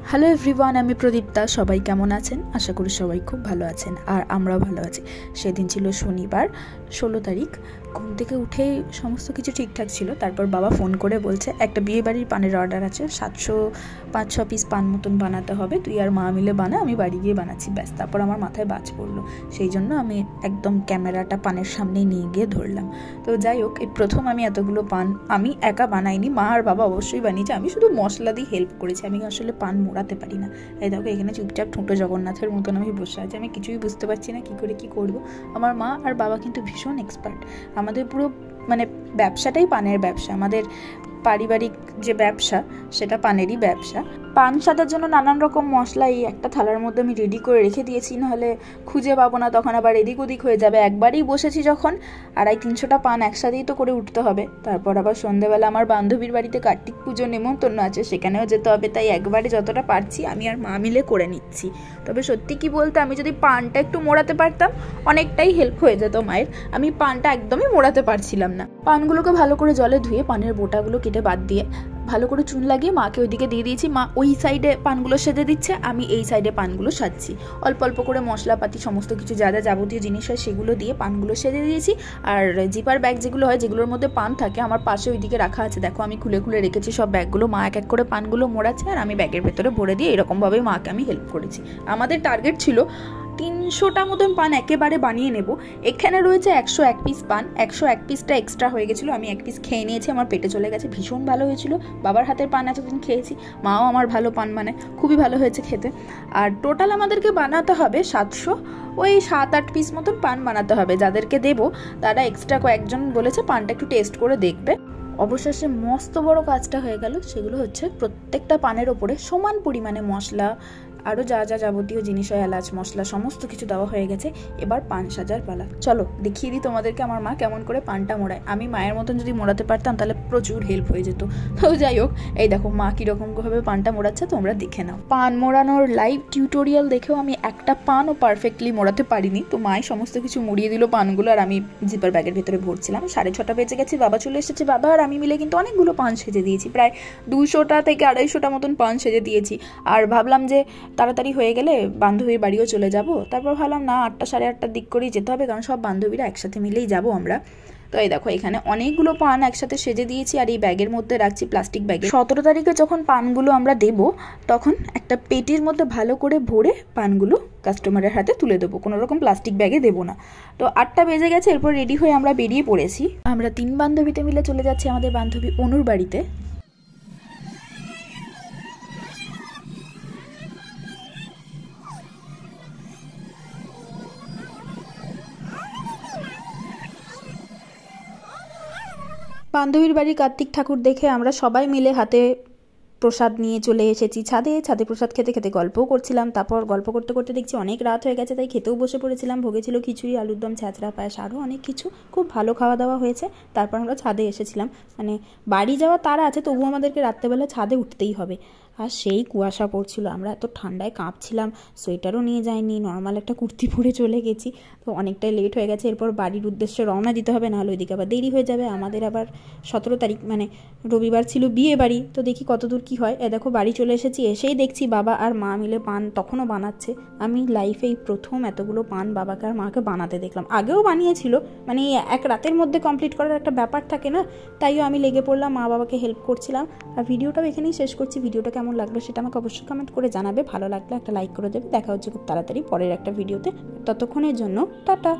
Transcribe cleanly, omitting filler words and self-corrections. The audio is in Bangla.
হ্যালো এভরিওয়ান, আমি প্রদীপ্তা। সবাই কেমন আছেন? আশা করি সবাই খুব ভালো আছেন, আর আমরাও ভালো আছি। সেদিন ছিল শনিবার 16 তারিখ। ঘুম থেকে উঠেই সমস্ত কিছু ঠিকঠাক ছিল। তারপর বাবা ফোন করে বলছে একটা বিয়েবাড়ির পানের অর্ডার আছে, 705-6 পিস পান মতন বানাতে হবে, তুই আর মা মিলে বানা, আমি বাড়ি গিয়ে বানাচ্ছি, ব্যাস। তারপর আমার মাথায় বাজ পড়লো, সেই জন্য আমি একদম ক্যামেরাটা পানের সামনেই নিয়ে গিয়ে ধরলাম। তো যাই হোক, এই প্রথম আমি এতগুলো পান আমি একা বানাইনি, মা আর বাবা অবশ্যই বানিয়েছে, আমি শুধু মশলা দিয়ে হেল্প করেছি। আমি আসলে পান মোড়াতে পারি না। এই দেখো, এখানে চুপচাপ ঠুঁটো জগন্নাথের মতন আমি বসে আছি, আমি কিছুই বুঝতে পারছি না কী করে কী করবো। আমার মা আর বাবা কিন্তু ভীষণ এক্সপার্ট। আমাদের পুরো ব্যবসাটাই পানের ব্যবসা, আমাদের পারিবারিক যে ব্যবসা সেটা পানেরই ব্যবসা। পান সাজার জন্য নানান রকম মশলা এই একটা থালার মধ্যে আমি রেডি করে রেখে দিয়েছি, নাহলে খুঁজে পাবো না, তখন আবার এদিক ওদিক হয়ে যাবে। একবারেই বসেছি যখন, 250-300টা পান একসাথেই তো করে উঠতে হবে। তারপর আবার সন্ধ্যেবেলা আমার বান্ধবীর বাড়িতে কার্তিক পুজো নেমন্তন্ন আছে, সেখানেও যেতে হবে, তাই একবারে যতটা পারছি আমি আর মা মিলে করে নিচ্ছি। তবে সত্যি কি বলতে, আমি যদি পানটা একটু মোড়াতে পারতাম অনেকটাই হেল্প হয়ে যেত মায়ের। আমি পানটা একদমই মোড়াতে পারছিলাম না। পানগুলোকে ভালো করে জলে ধুয়ে পানের বোটাগুলো কেটে বাদ দিয়ে ভালো করে চুন লাগিয়ে মাকে ওইদিকে দিয়ে দিয়েছি। মা ওই সাইডে পানগুলো সেজে দিচ্ছে, আমি এই সাইডে পানগুলো সাজছি। অল্প অল্প করে মশলাপাতি সমস্ত কিছু যা যা যাবতীয় জিনিস হয় সেগুলো দিয়ে পানগুলো সেজে দিয়েছি। আর জিপার ব্যাগ যেগুলো হয়, যেগুলোর মধ্যে পান থাকে, আমার পাশে ওইদিকে রাখা আছে। দেখো, আমি খুলে খুলে রেখেছি সব ব্যাগগুলো। মা এক এক করে পানগুলো মোড়াচ্ছে আর আমি ব্যাগের ভেতরে ভরে দিয়ে এরকমভাবে মাকে আমি হেল্প করেছি। আমাদের টার্গেট ছিল 300টা মতন পান একেবারে বানিয়ে নেব। এখানে রয়েছে 101 পিস পান, 101 পিসটা এক্সট্রা হয়ে গেছিলো, আমি 1 পিস খেয়ে নিয়েছি, আমার পেটে চলে গেছে, ভীষণ ভালো হয়েছিল। বাবার হাতের পান এতদিন খেয়েছি, মাও আমার ভালো পান বানায়, খুবই ভালো হয়েছে খেতে। আর টোটাল আমাদেরকে বানাতে হবে 7-8 পিস মতন পান বানাতে হবে। যাদেরকে দেবো তারা এক্সট্রা কয়েকজন বলেছে পানটা একটু টেস্ট করে দেখবে। অবশেষে মস্ত বড় কাজটা হয়ে গেল। সেগুলো হচ্ছে প্রত্যেকটা পানের ওপরে সমান পরিমাণে মশলা, আরও যা যা যাবতীয় জিনিস হয়, এলাচ মশলা সমস্ত কিছু দেওয়া হয়ে গেছে। এবার পান সাজার পালা। চলো দেখিয়ে দিই তোমাদেরকে আমার মা কেমন করে পানটা মোড়ায়। আমি মায়ের মতন যদি মোড়াতে পারতাম তাহলে প্রচুর হেল্প হয়ে যেত। তো যাই হোক, এই দেখো মা কীরকমভাবে পানটা মোড়াচ্ছে, তোমরা দেখে নাও। পান মোড়ানোর লাইভ টিউটোরিয়াল দেখেও আমি একটা পানও পারফেক্টলি মোড়াতে পারিনি। তো মাই সমস্ত কিছু মুড়িয়ে দিল পানগুলো, আর আমি জিপার ব্যাগের ভেতরে ভরছিলাম। 6:30 বেজে গেছে, বাবা চলে এসেছে। বাবা আর আমি মিলে কিন্তু অনেকগুলো পান সেজে দিয়েছি, প্রায় 200টা থেকে 250টা মতন পান সেজে দিয়েছি। আর ভাবলাম যে তাড়াতাড়ি হয়ে গেলে বান্ধবীর বাড়িও চলে যাব। তারপর ভাবলাম না, 8-8:30টার দিক করেই যেতে হবে, কারণ সব বান্ধবীরা একসাথে মিলেই যাব আমরা। তো এই দেখো, এখানে অনেকগুলো পান একসাথে সেজে দিয়েছি, আর এই ব্যাগের মধ্যে রাখছি, প্লাস্টিক ব্যাগে। 17 তারিখে যখন পানগুলো আমরা দেব, তখন একটা পেটির মধ্যে ভালো করে ভরে পানগুলো কাস্টমারের হাতে তুলে দেবো, কোনো রকম প্লাস্টিক ব্যাগে দেবো না। তো 8টা বেজে গেছে, এরপর রেডি হয়ে আমরা বেরিয়ে পড়েছি। আমরা 3 বান্ধবীতে মিলে চলে যাচ্ছি আমাদের বান্ধবী অনুর বাড়িতে। বান্ধবীর বাড়ির কার্তিক ঠাকুর দেখে আমরা সবাই মিলে হাতে প্রসাদ নিয়ে চলে এসেছি ছাদে। ছাদে প্রসাদ খেতে খেতে গল্পও করছিলাম। তারপর গল্প করতে করতে দেখছি অনেক রাত হয়ে গেছে, তাই খেতেও বসে পড়েছিলাম। ভোগে ছিল খিচুড়ি, আলুর দম, ছ্যাঁচড়া, পায়েস, আরও অনেক কিছু। খুব ভালো খাওয়া দাওয়া হয়েছে। তারপর আমরা ছাদে এসেছিলাম। বাড়ি যাওয়ার তাড়া আছে, তবুও আমাদেরকে রাত্রেবেলা ছাদে উঠতেই হবে। আর সেই কুয়াশা পড়ছিল, আমরা এত ঠান্ডায় কাঁপছিলাম, সোয়েটারও নিয়ে যাইনি, নর্মাল একটা কুর্তি পরে চলে গেছি। তো অনেকটাই লেট হয়ে গেছে, এরপর বাড়ির উদ্দেশ্যে রওনা দিতে হবে, নাহলে ওইদিকে আবার দেরি হয়ে যাবে। আমাদের আবার 17 তারিখ রবিবার ছিল বিয়ে বাড়ি। তো দেখি কতদূর কি হয়। দেখো বাড়ি চলে এসেছি, এসেই দেখছি বাবা আর মা মিলে পান তখনও বানাচ্ছে। আমি লাইফে এই প্রথম এতগুলো পান বাবাকে আর মাকে বানাতে দেখলাম। আগেও বানিয়েছিল, এক রাতের মধ্যে কমপ্লিট করার একটা ব্যাপার থাকে না, তাইও আমি লেগে পড়লাম, মা বাবাকে হেল্প করছিলাম। আর ভিডিওটাও এখানেই শেষ করছি। ভিডিওটা কেমন লাগলো সেটা আমাকে অবশ্যই কমেন্ট করে জানাবে। ভালো লাগলে একটা লাইক করে দেবে। দেখা হচ্ছে খুব তাড়াতাড়ি পরের একটা ভিডিওতে। ততক্ষণের জন্য টাটা।